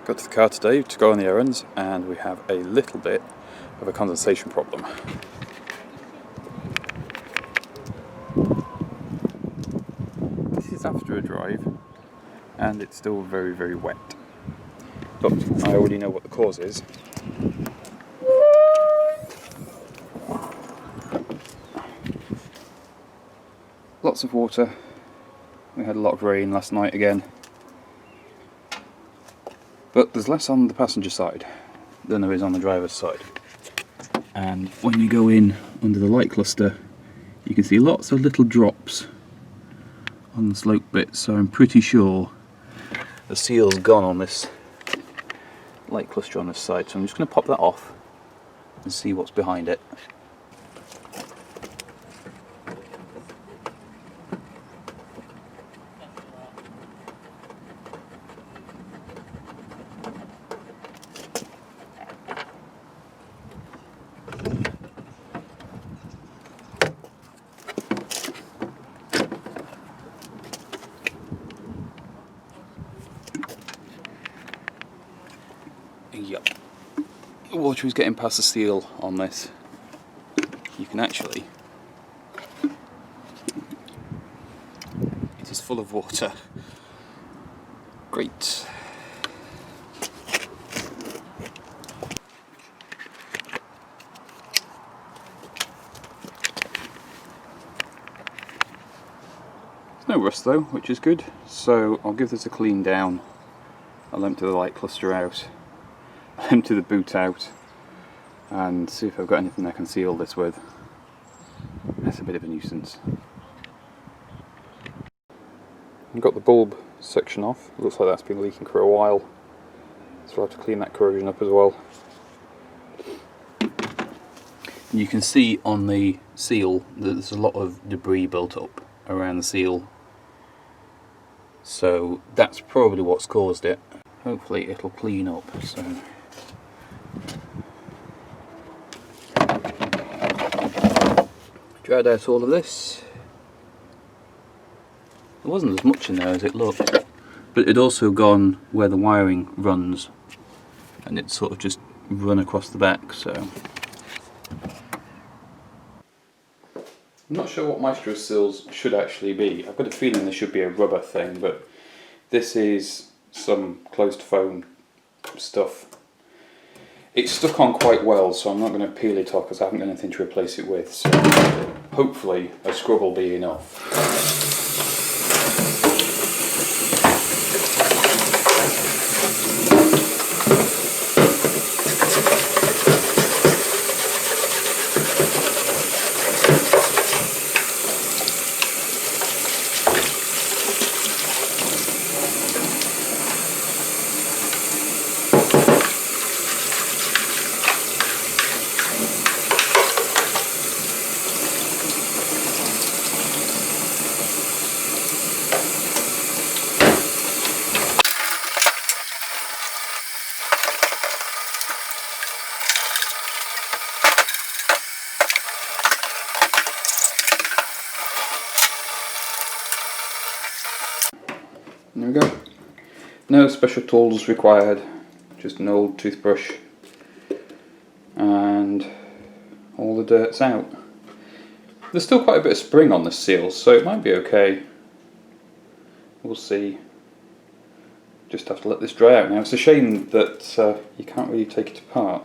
Got to the car today to go on the errands, and we have a little bit of a condensation problem. This is after a drive, and it's still very, very wet. But I already know what the cause is. Lots of water. We had a lot of rain last night again. But there's less on the passenger side than there is on the driver's side. And when you go in under the light cluster, you can see lots of little drops on the slope bit, so I'm pretty sure the seal's gone on this light cluster on this side. So I'm just going to pop that off and see what's behind it. Yep, the water is getting past the seal on this. You can actually, it is full of water. Great. There's no rust though, which is good, so I'll give this a clean down. I'll empty the light cluster out, empty the boot out, and see if I've got anything I can seal this with. That's a bit of a nuisance. I've got the bulb section off. Looks like that's been leaking for a while, so I'll have to clean that corrosion up as well. And you can see on the seal that there's a lot of debris built up around the seal, so that's probably what's caused it. Hopefully it'll clean up. So dried out all of this. There wasn't as much in there as it looked, but it'd also gone where the wiring runs, and it's sort of just run across the back. So I'm not sure what Maestro seals should actually be. I've got a feeling there should be a rubber thing, but this is some closed foam stuff. It's stuck on quite well, so I'm not going to peel it off because I haven't got anything to replace it with. So hopefully a scrub will be enough. There we go. No special tools required, just an old toothbrush, and all the dirt's out. There's still quite a bit of spring on this seal, so it might be okay. We'll see. Just have to let this dry out now. It's a shame that you can't really take it apart.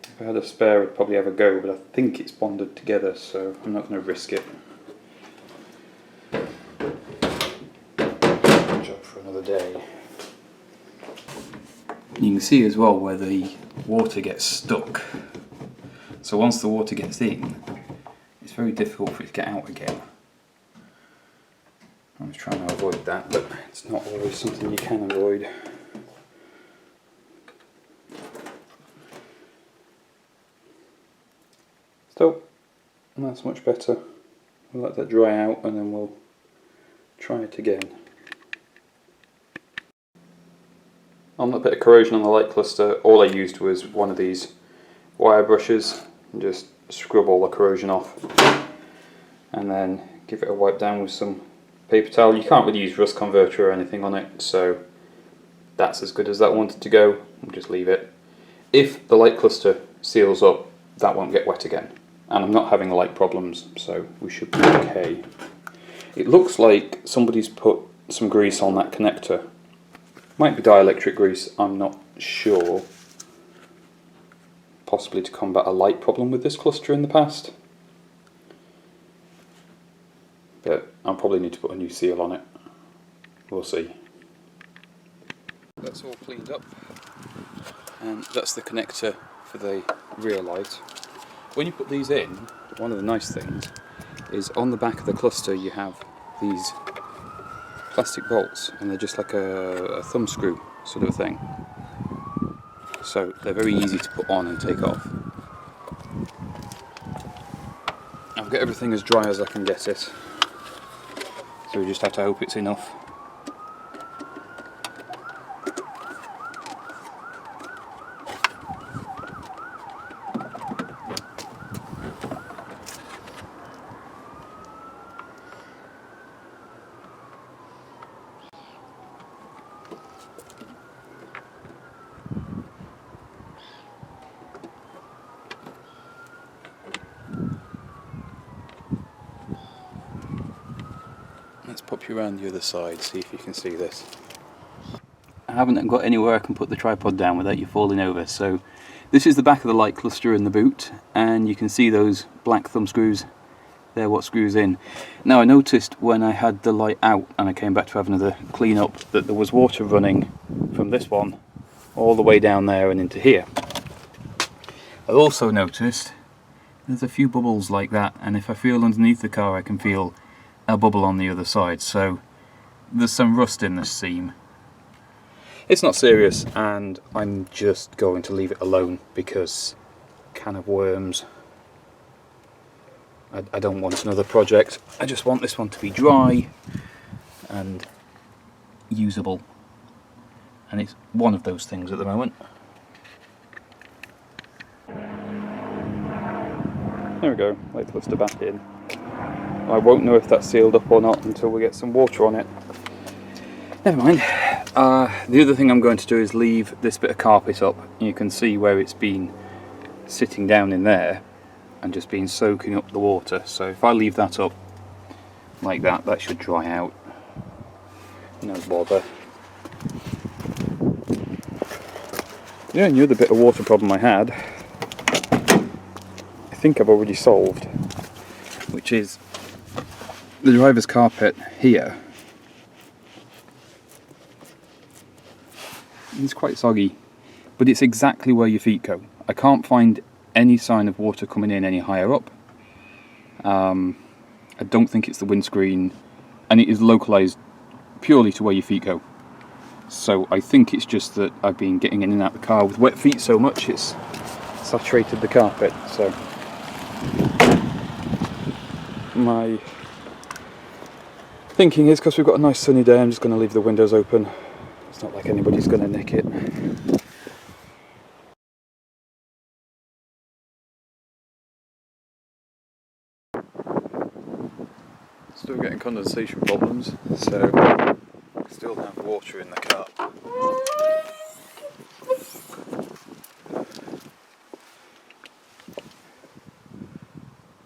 If I had a spare I'd probably have a go, but I think it's bonded together, so I'm not going to risk it. For another day. You can see as well where the water gets stuck. So once the water gets in, it's very difficult for it to get out again. I was trying to avoid that, but it's not always something you can avoid. So that's much better. We'll let that dry out and then we'll try it again. On that bit of corrosion on the light cluster, all I used was one of these wire brushes and just scrub all the corrosion off, and then give it a wipe down with some paper towel. You can't really use rust converter or anything on it, so that's as good as that wanted to go, we'll just leave it. If the light cluster seals up, that won't get wet again. And I'm not having light problems, so we should be okay. It looks like somebody's put some grease on that connector. Might be dielectric grease, I'm not sure. Possibly to combat a light problem with this cluster in the past. But I'll probably need to put a new seal on it. We'll see. That's all cleaned up. And that's the connector for the rear light. When you put these in, one of the nice things is on the back of the cluster you have these plastic bolts, and they're just like a thumb screw sort of thing. So they're very easy to put on and take off. I've got everything as dry as I can get it, so we just have to hope it's enough. Let's pop you around the other side, see if you can see this. I haven't got anywhere I can put the tripod down without you falling over, so this is the back of the light cluster in the boot, and you can see those black thumb screws. They're what screws in. Now I noticed when I had the light out and I came back to have another clean up that there was water running from this one all the way down there and into here. I also noticed there's a few bubbles like that, and if I feel underneath the car I can feel a bubble on the other side, so there's some rust in this seam. It's not serious, and I'm just going to leave it alone because can of worms. I don't want another project. I just want this one to be dry and usable, and it's one of those things at the moment. There we go, light cluster back in. I won't know if that's sealed up or not until we get some water on it. Never mind. The other thing I'm going to do is leave this bit of carpet up. You can see where it's been sitting down in there and just been soaking up the water. So if I leave that up like that, that should dry out. No bother. The only other bit of water problem I had, I think I've already solved, which is the driver's carpet here. It's quite soggy, but it's exactly where your feet go. I can't find any sign of water coming in any higher up. I don't think it's the windscreen, and it is localized purely to where your feet go. So I think it's just that I've been getting in and out of the car with wet feet so much it's saturated the carpet. So my thinking is, because we've got a nice sunny day, I'm just going to leave the windows open. It's not like anybody's going to nick it. Still getting condensation problems, so still have water in the car.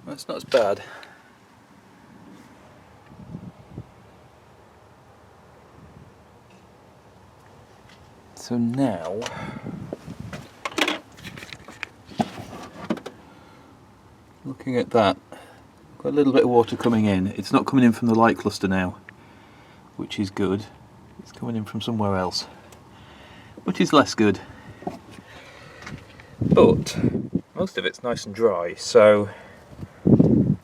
That's not as bad. So now, looking at that, got a little bit of water coming in. It's not coming in from the light cluster now, which is good. It's coming in from somewhere else, which is less good. But most of it's nice and dry, so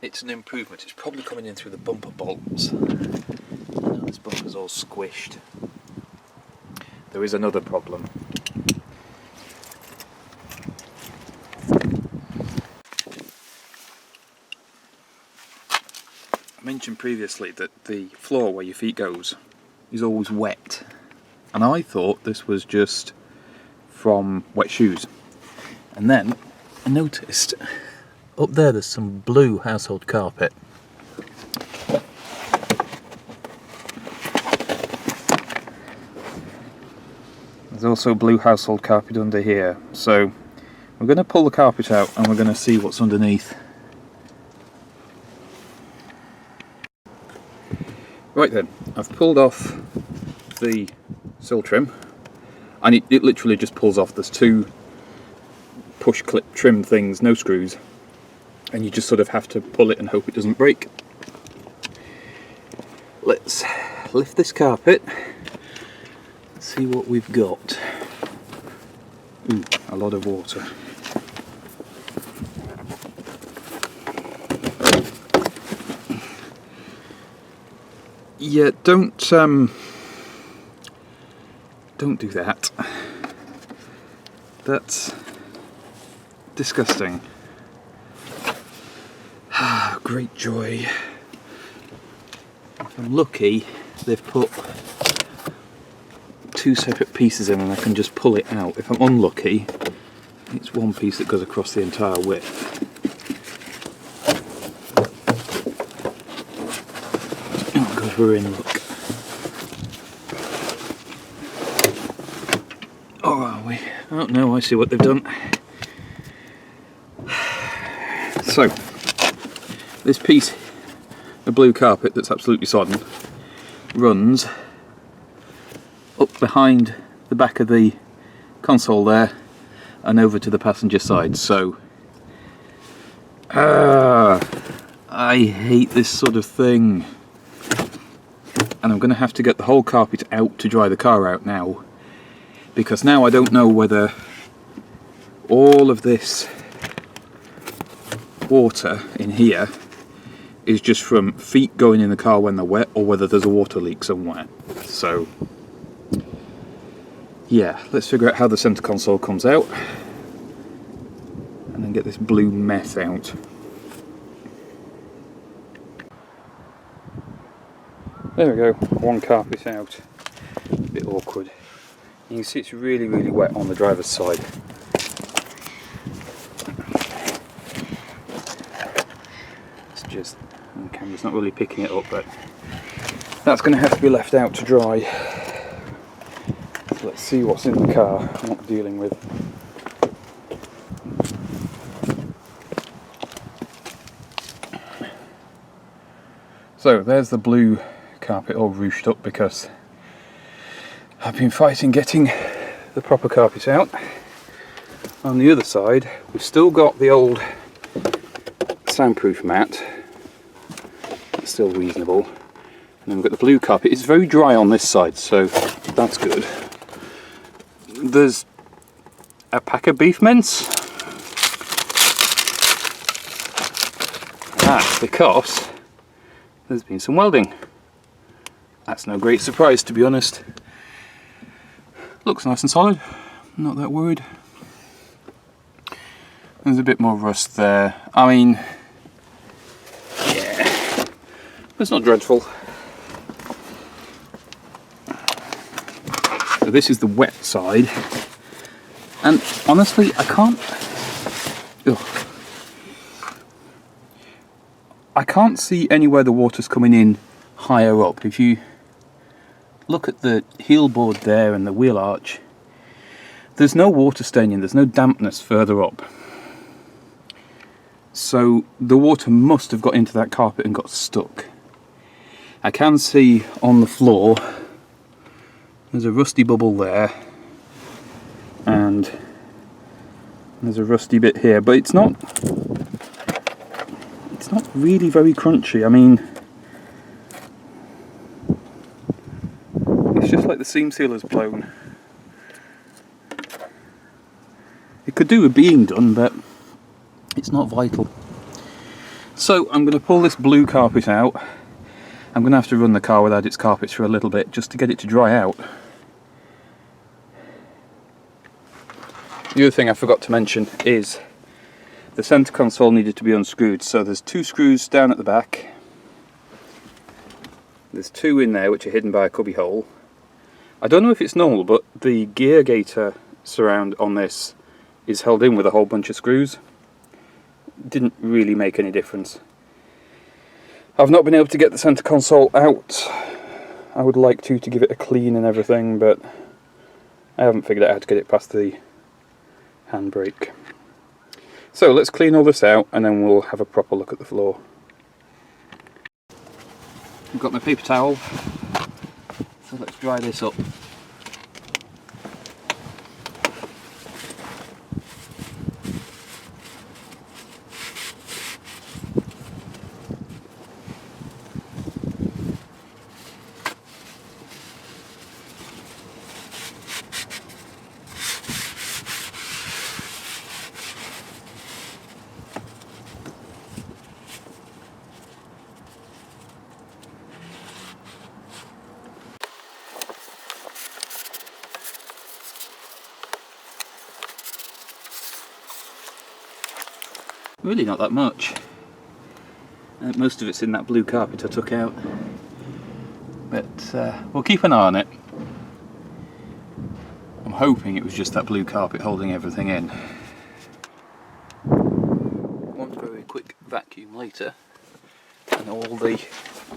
it's an improvement. It's probably coming in through the bumper bolts. Now this bumper's all squished. There is another problem. I mentioned previously that the floor where your feet goes is always wet, and I thought this was just from wet shoes. And then I noticed up there's some blue household carpet. There's also blue household carpet under here. So we're going to pull the carpet out and we're going to see what's underneath. Right then, I've pulled off the sill trim, and it literally just pulls off. There's two push clip trim things, no screws, and you just sort of have to pull it and hope it doesn't break. Let's lift this carpet, see what we've got. Ooh, a lot of water. Yeah, don't do that. That's disgusting. Ah, great joy. If I'm lucky, they've put two separate pieces in and I can just pull it out. If I'm unlucky, it's one piece that goes across the entire width. Oh god, we're in luck. Oh, are we? Oh no, I see what they've done. So, this piece of blue carpet that's absolutely sodden runs up behind the back of the console there and over to the passenger side. So, I hate this sort of thing. And I'm going to have to get the whole carpet out to dry the car out now, because now I don't know whether all of this water in here is just from feet going in the car when they're wet, or whether there's a water leak somewhere. So yeah, let's figure out how the centre console comes out and then get this blue mess out. There we go, one carpet out. A bit awkward. You can see it's really, really wet on the driver's side. It's just, the camera's not really picking it up, but that's going to have to be left out to dry. So let's see what's in the car and what we're dealing with. So there's the blue carpet all ruched up because I've been fighting getting the proper carpet out. On the other side, we've still got the old soundproof mat. It's still reasonable. And then we've got the blue carpet. It's very dry on this side, so that's good. There's a pack of beef mince. That's because there's been some welding. That's no great surprise, to be honest. Looks nice and solid, not that worried. There's a bit more rust there. I mean, yeah, it's not dreadful. So this is the wet side, and honestly, I can't see anywhere the water's coming in higher up. If you look at the heel board there and the wheel arch, there's no water staining, there's no dampness further up. So the water must have got into that carpet and got stuck. I can see on the floor there's a rusty bubble there, and there's a rusty bit here, but it's not really very crunchy. I mean, it's just like the seam sealer's blown. It could do with being done, but it's not vital. So I'm going to pull this blue carpet out. I'm going to have to run the car without its carpets for a little bit just to get it to dry out. The other thing I forgot to mention is the centre console needed to be unscrewed. So there's two screws down at the back. There's two in there which are hidden by a cubby hole. I don't know if it's normal, but the gear gaiter surround on this is held in with a whole bunch of screws. Didn't really make any difference. I've not been able to get the centre console out. I would like to give it a clean and everything, but I haven't figured out how to get it past the handbrake. So let's clean all this out and then we'll have a proper look at the floor. I've got my paper towel, so let's dry this up. Really not that much. Most of it's in that blue carpet I took out. But we'll keep an eye on it. I'm hoping it was just that blue carpet holding everything in. One very quick vacuum later and all the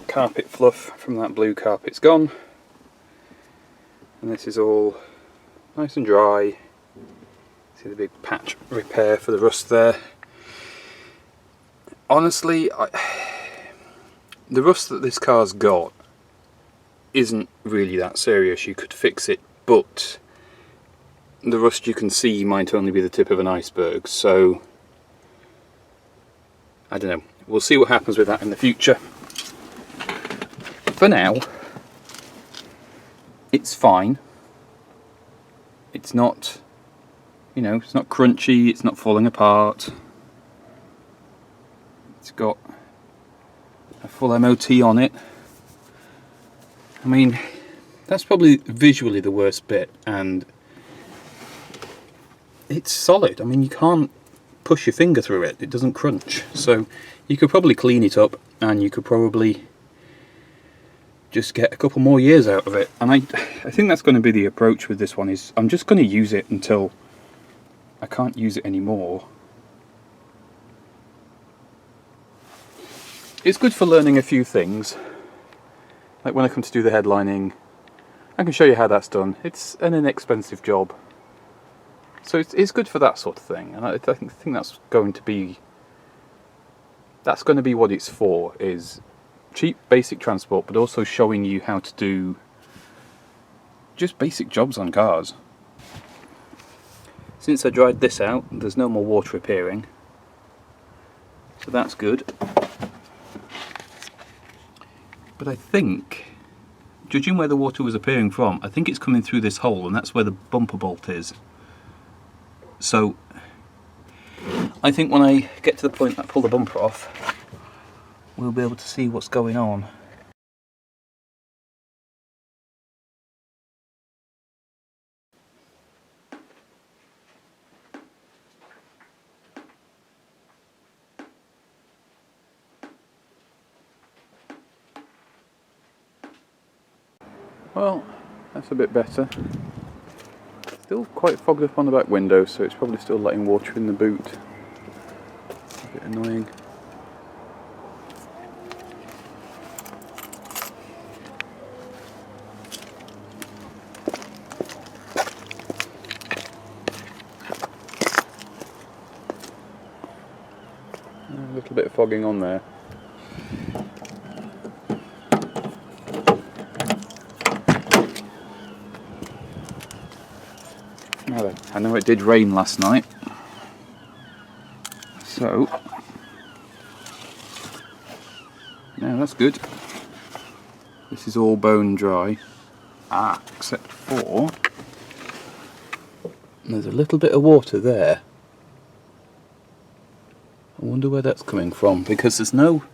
carpet fluff from that blue carpet's gone. And this is all nice and dry. See the big patch repair for the rust there. Honestly, the rust that this car's got isn't really that serious. You could fix it, but the rust you can see might only be the tip of an iceberg, so I don't know. We'll see what happens with that in the future. For now, it's fine. It's not, you know, it's not crunchy, it's not falling apart. It's got a full MOT on it. I mean, that's probably visually the worst bit, and it's solid. I mean, you can't push your finger through it, it doesn't crunch. So you could probably clean it up and you could probably just get a couple more years out of it. And I think that's going to be the approach with this one, is I'm just going to use it until I can't use it anymore. It's good for learning a few things. Like when I come to do the headlining, I can show you how that's done. It's an inexpensive job. So it's good for that sort of thing. And I think that's going to be what it's for, is cheap basic transport, but also showing you how to do just basic jobs on cars. Since I dried this out, there's no more water appearing. So that's good. But I think, judging where the water was appearing from, I think it's coming through this hole, and that's where the bumper bolt is. So I think when I get to the point that I pull the bumper off, we'll be able to see what's going on. Well, that's a bit better. Still quite fogged up on the back window, so it's probably still letting water in the boot. A bit annoying. A little bit of fogging on there. Now then, I know it did rain last night, so now that's good. This is all bone dry, except for there's a little bit of water there. I wonder where that's coming from, because there's no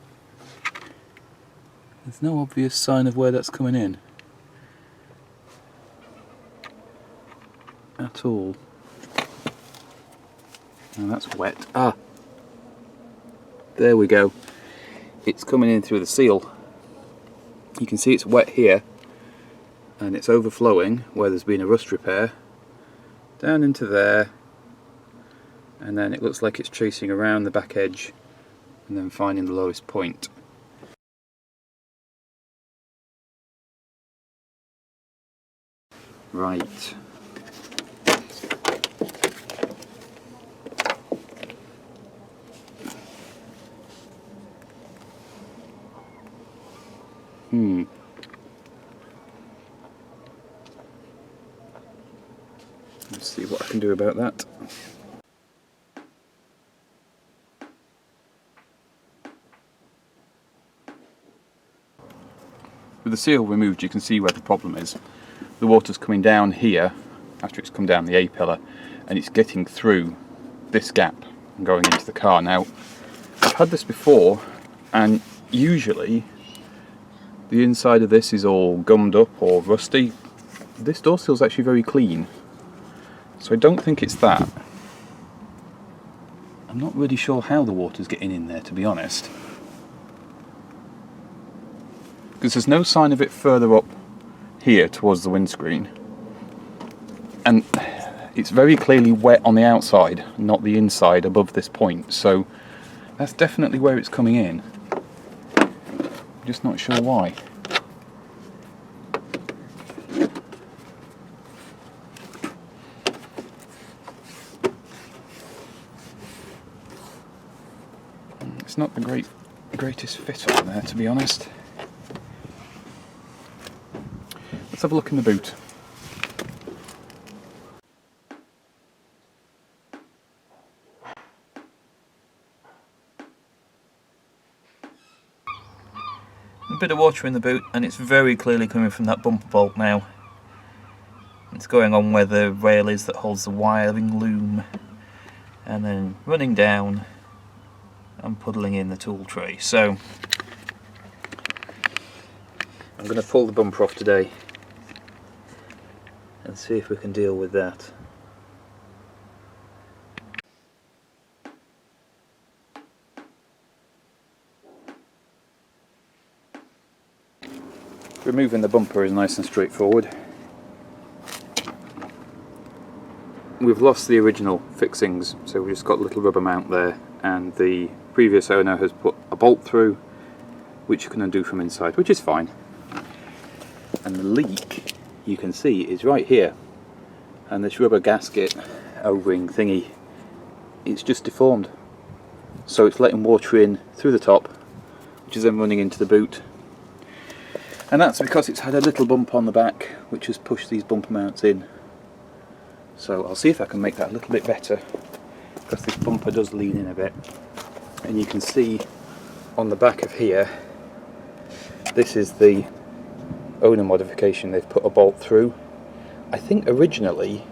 obvious sign of where that's coming in at all. And that's wet. There we go. It's coming in through the seal. You can see it's wet here, and it's overflowing where there's been a rust repair down into there, and then it looks like it's tracing around the back edge and then finding the lowest point. Right, Let's see what I can do about that. With the seal removed, you can see where the problem is. The water's coming down here after it's come down the A-pillar, and it's getting through this gap and going into the car. Now, I've had this before, and usually the inside of this is all gummed up or rusty. This door seal is actually very clean, so I don't think it's that. I'm not really sure how the water's getting in there, to be honest, because there's no sign of it further up here towards the windscreen, and it's very clearly wet on the outside, not the inside above this point, so that's definitely where it's coming in. I'm just not sure why. It's not the greatest fit on there, to be honest. Let's have a look in the boot. A bit of water in the boot, and it's very clearly coming from that bumper bolt now. It's going on where the rail is that holds the wiring loom, and then running down and puddling in the tool tray. So I'm going to pull the bumper off today and see if we can deal with that. Removing the bumper is nice and straightforward. We've lost the original fixings, so we've just got a little rubber mount there, and the previous owner has put a bolt through which you can undo from inside, which is fine. And the leak, you can see, is right here, and this rubber gasket O-ring thingy, it's just deformed, so it's letting water in through the top, which is then running into the boot, and that's because it's had a little bump on the back which has pushed these bumper mounts in. So I'll see if I can make that a little bit better, because this bumper does lean in a bit, and you can see on the back of here, this is the owner modification. They've put a bolt through. I think originally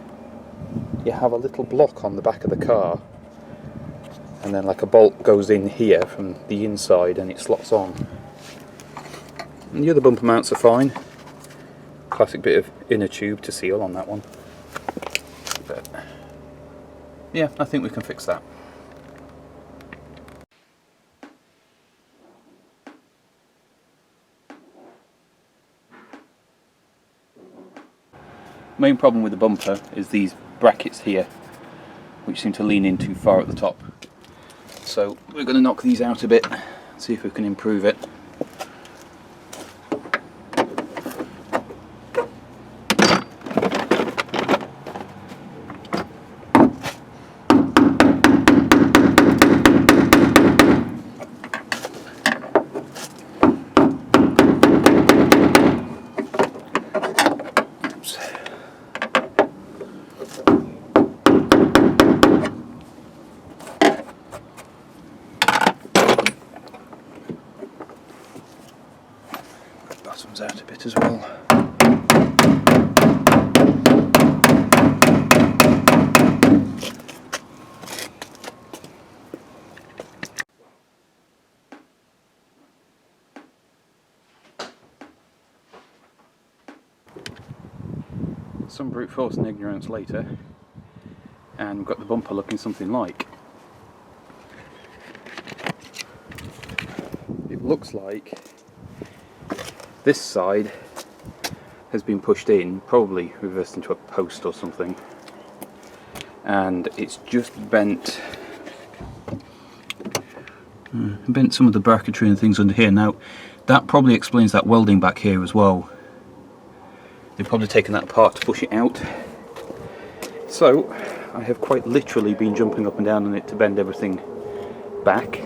you have a little block on the back of the car, and then like a bolt goes in here from the inside and it slots on. And the other bumper mounts are fine. Classic bit of inner tube to seal on that one. But yeah, I think we can fix that. Main problem with the bumper is these brackets here, which seem to lean in too far at the top. So we're going to knock these out a bit, see if we can improve it. Bottoms out a bit as well. Some brute force and ignorance later, and we've got the bumper looking something like. It looks like this side has been pushed in, probably reversed into a post or something, and it's just bent some of the bracketry and things under here. Now that probably explains that welding back here as well. They've probably taken that apart to push it out. So I have quite literally been jumping up and down on it to bend everything back.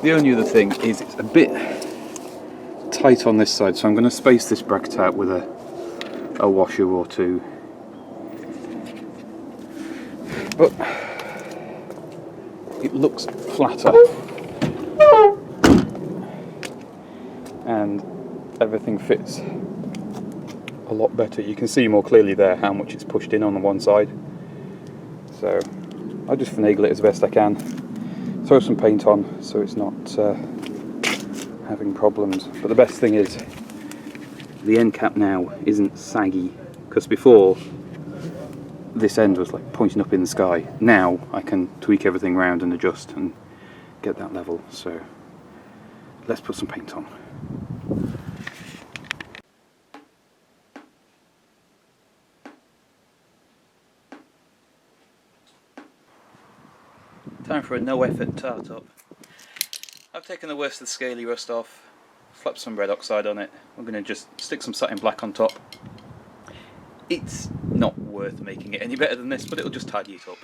The only other thing is it's a bit tight on this side, so I'm going to space this bracket out with a washer or two. But it looks flatter, and everything fits a lot better. You can see more clearly there how much it's pushed in on the one side. So I'll just finagle it as best I can, throw some paint on so it's not having problems. But the best thing is the end cap now isn't saggy, because before this end was like pointing up in the sky. Now I can tweak everything around and adjust and get that level. So let's put some paint on. Time for a no effort tart up. I've taken the worst of the scaly rust off, slapped some red oxide on it. I'm going to just stick some satin black on top. It's not worth making it any better than this, but it'll just tidy it up.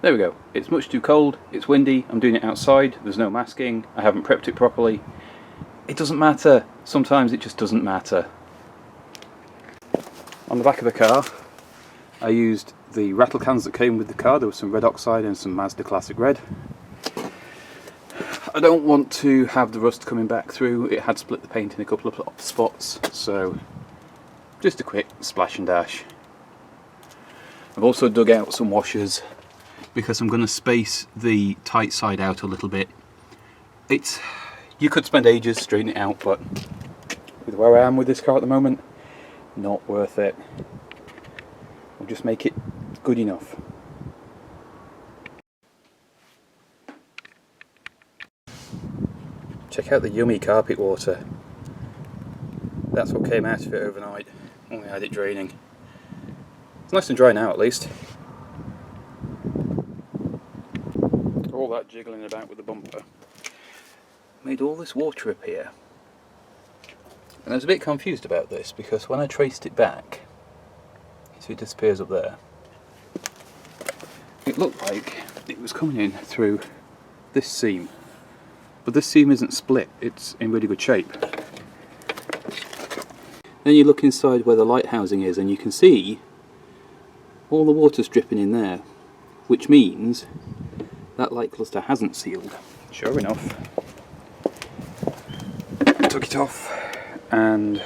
There we go. It's much too cold, it's windy, I'm doing it outside, there's no masking, I haven't prepped it properly. It doesn't matter. Sometimes it just doesn't matter. On the back of the car, I used the rattle cans that came with the car. There was some red oxide and some Mazda Classic Red. I don't want to have the rust coming back through. It had split the paint in a couple of spots, so just a quick splash and dash. I've also dug out some washers because I'm going to space the tight side out a little bit. You could spend ages straightening it out, but with where I am with this car at the moment, not worth it. We'll just make it good enough. Check out the yummy carpet water. That's what came out of it overnight when we had it draining. It's nice and dry now at least. All that jiggling about with the bumper made all this water appear. And I was a bit confused about this because when I traced it back, so it disappears up there, it looked like it was coming in through this seam. But this seam isn't split, it's in really good shape. Then you look inside where the light housing is and you can see all the water's dripping in there, which means that light cluster hasn't sealed. Sure enough, I took it off and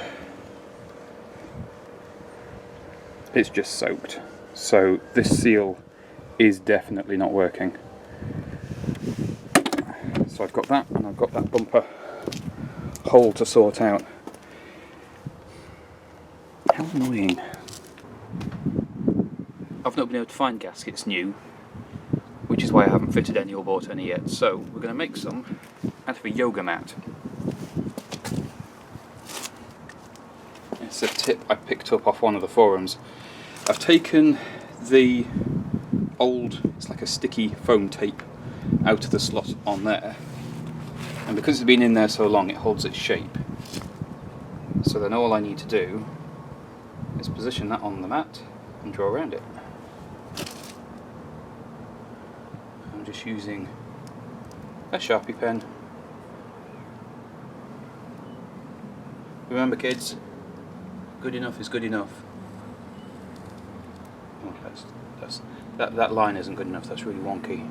it's just soaked. So this seal is definitely not working. So I've got that, and I've got that bumper hole to sort out. How annoying. I've not been able to find gaskets new, which is why I haven't fitted any or bought any yet. So we're going to make some out of a yoga mat. It's a tip I picked up off one of the forums. I've taken the old, it's like a sticky foam tape, out of the slot on there, and because it's been in there so long it holds its shape. So then all I need to do is position that on the mat and draw around it. I'm just using a Sharpie pen. Remember kids, good enough is good enough. Oh, that line isn't good enough, that's really wonky.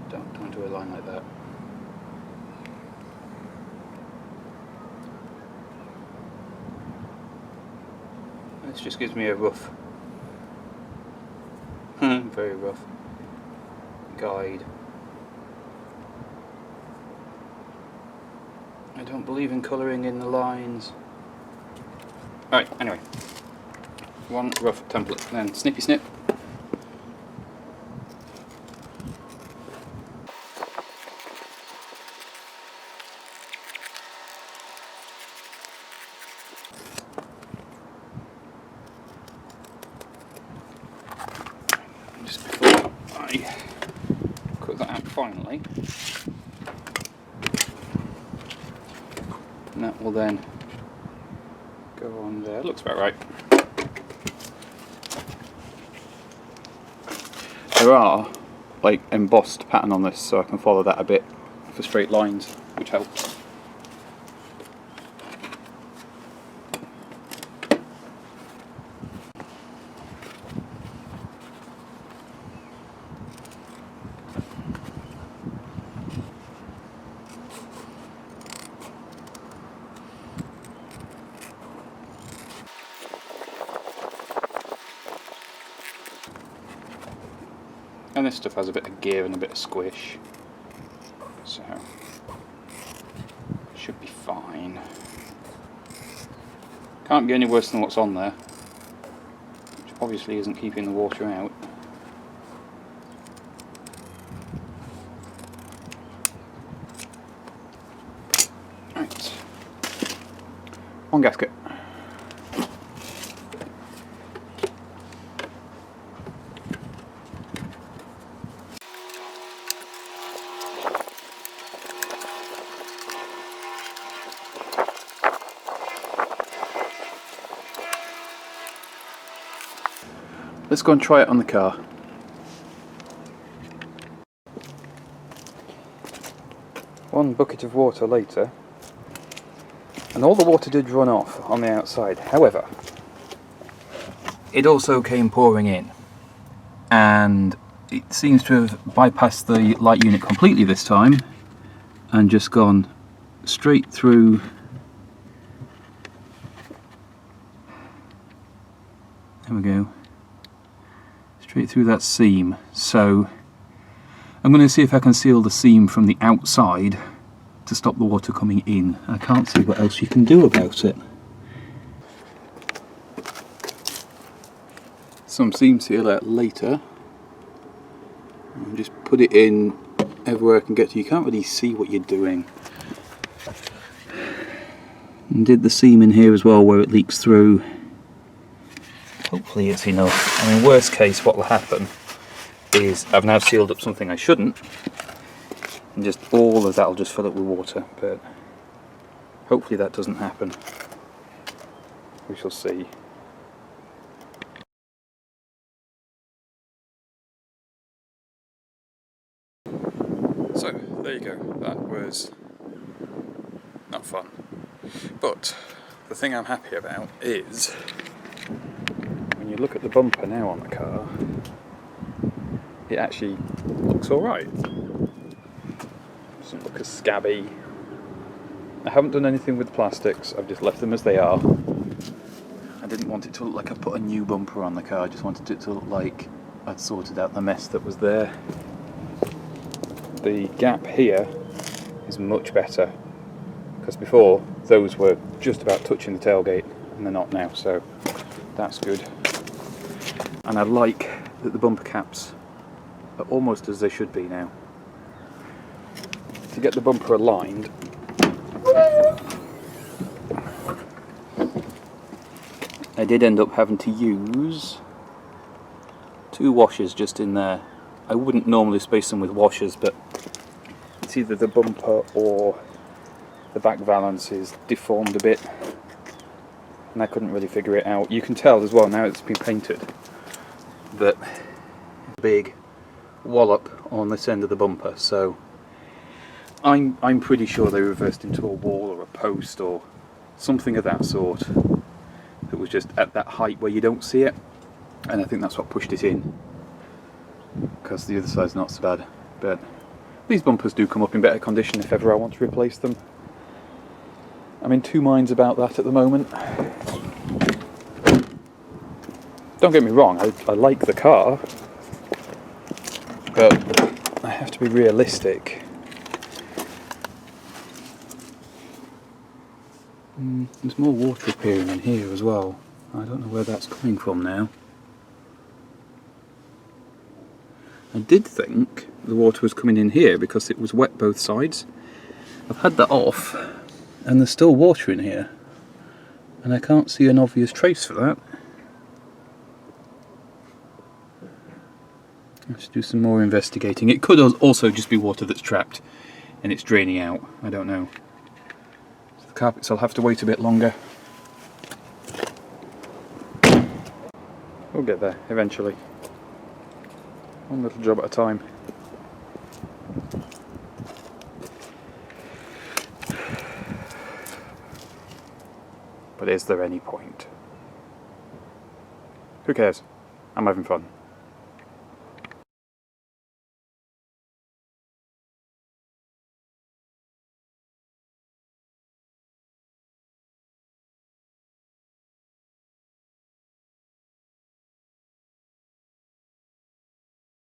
Don't do a line like that. This just gives me a rough, very rough guide. I don't believe in colouring in the lines. Alright, anyway. One rough template, then snippy snip. Just before I cut that out finally. And that will then go on there. Looks about right. There are like embossed pattern on this, so I can follow that a bit for straight lines, which helps. And this stuff has a bit of give and a bit of squish, so it should be fine. Can't be any worse than what's on there, which obviously isn't keeping the water out. Right, one gasket. Let's go and try it on the car. One bucket of water later, and all the water did run off on the outside. However, it also came pouring in, and it seems to have bypassed the light unit completely this time and just gone straight through. There we go. Straight through that seam. So I'm going to see if I can seal the seam from the outside to stop the water coming in. I can't see what else you can do about it. Some seam sealer later. And just put it in everywhere I can get to. You can't really see what you're doing. And did the seam in here as well where it leaks through. Hopefully it's enough. I mean, worst case what will happen is I've now sealed up something I shouldn't, and just all of that will just fill up with water, but hopefully that doesn't happen. We shall see. So, there you go. That was not fun. But the thing I'm happy about is when you look at the bumper now on the car, it actually looks alright. Doesn't look as scabby. I haven't done anything with plastics, I've just left them as they are. And didn't want it to look like I put a new bumper on the car, I just wanted it to look like I'd sorted out the mess that was there. The gap here is much better, because before those were just about touching the tailgate and they're not now, so that's good. And I like that the bumper caps are almost as they should be now. To get the bumper aligned, I did end up having to use 2 washers just in there. I wouldn't normally space them with washers, but it's either the bumper or the back valance is deformed a bit, and I couldn't really figure it out. You can tell as well now it's been painted that it's a big wallop on this end of the bumper, so I'm pretty sure they reversed into a wall or a post or something of that sort that was just at that height where you don't see it, and I think that's what pushed it in, because the other side's not so bad. But these bumpers do come up in better condition if ever I want to replace them. I'm in 2 minds about that at the moment. Don't get me wrong, I like the car, but I have to be realistic. There's more water appearing in here as well. I don't know where that's coming from now. I did think the water was coming in here because it was wet both sides. I've had that off and there's still water in here, and I can't see an obvious trace for that. Let's do some more investigating. It could also just be water that's trapped and it's draining out. I don't know. So the carpets will have to wait a bit longer. We'll get there eventually. One little job at a time. But is there any point? Who cares? I'm having fun.